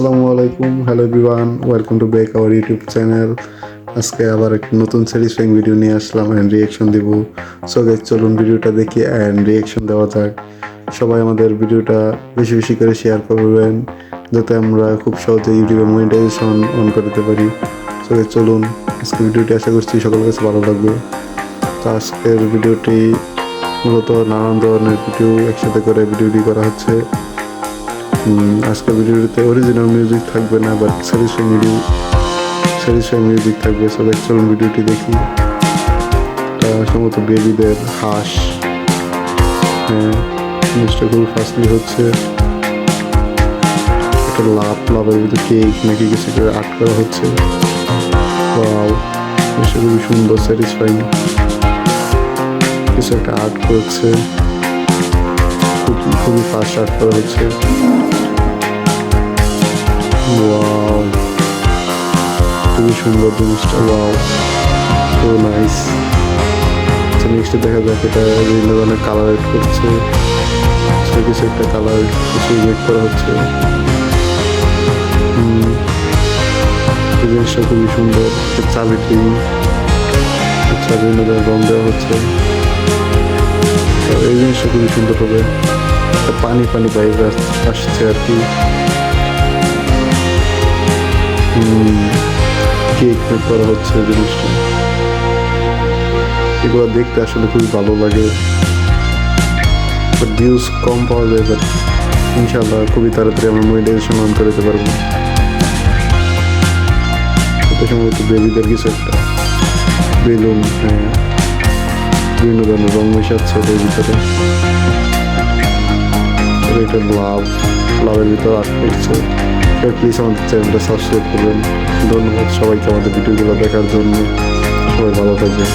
আসসালামু আলাইকুম, hello everyone, welcome to back our YouTube channel. আজকে আবার একটা নতুন স্যাটিসফাইং ভিডিও নিয়ে আসলাম অ্যান্ড রিয়াকশন দিব। সো গাইস, চলুন ভিডিওটা দেখি অ্যান্ড রিয়াকশন দেওয়া যাক। সবাই আমাদের ভিডিওটা বেশি বেশি করে শেয়ার করবেন যাতে আমরা খুব সহজে ইউটিউবে মনিটাইজেশন অন করতে পারি। সো গাইস, চলুন আজকে ভিডিওটি আশা করছি সকলের কাছে ভালো লাগবে। তো আজকের ভিডিওটি মূলত নানান ধরনের ভিডিও একসাথে করে ভিডিওটি করা হচ্ছে। আজকের ভিডিওতে অরিজিনাল মিউজিক থাকবে না, বাট স্যাটিসফাই মিউজিক থাকবে। সবাই চলুন ভিডিওটি দেখি। এটা সম্ভবত বেবিদের হাঁস। হ্যাঁ, জিনিসটা খুবই ফাস্টলি হচ্ছে। একটা লাভের ভিতরে কেক নাকি কিছু করে আর্ট করা হচ্ছে। ওয়াও, জিনিসটা খুবই সুন্দর, স্যাটিসফাইং। কিছু একটা আর্ট করছে, খুবই ফাস্ট আর্ট করা হচ্ছে। ওয়াও, খুবই সুন্দর জিনিসটা। Wow, so nice. নেক্সট দেখা যাক এটা বিভিন্ন ধরনের কালার এড করছে। কিছু একটা কালার কিছু মেক করা হচ্ছে। এই জিনিসটা খুবই সুন্দর। চাবি টিম, আচ্ছা, বিভিন্ন ধরনের রং দেওয়া হচ্ছে। এই জিনিসটা খুবই সুন্দর হবে। পানি বাইরে আসছে আর কি। কেক মেক করা হচ্ছে জিনিসটা। এগুলো দেখতে আসলে খুবই ভালো লাগে, বাট ভিউজ কম পাওয়া যায়। বাট ইনশাল্লাহ খুবই তাড়াতাড়ি আমরা মনিটাইজেশন অন করতে পারবো। এটা সম্ভবত বেবিদের কিছু একটা বেলুন, হ্যাঁ, বিভিন্ন ধরনের রং মেশাচ্ছে এটার ভিতরে। এটা লাভের ভিতরে আর্ট করছে। প্লিজ আমাদের চ্যানেলটা সাবস্ক্রাইব করবেন। ধন্যবাদ সবাইকে আমাদের ভিডিওগুলো দেখার জন্য। সবাই ভালো থাকবে।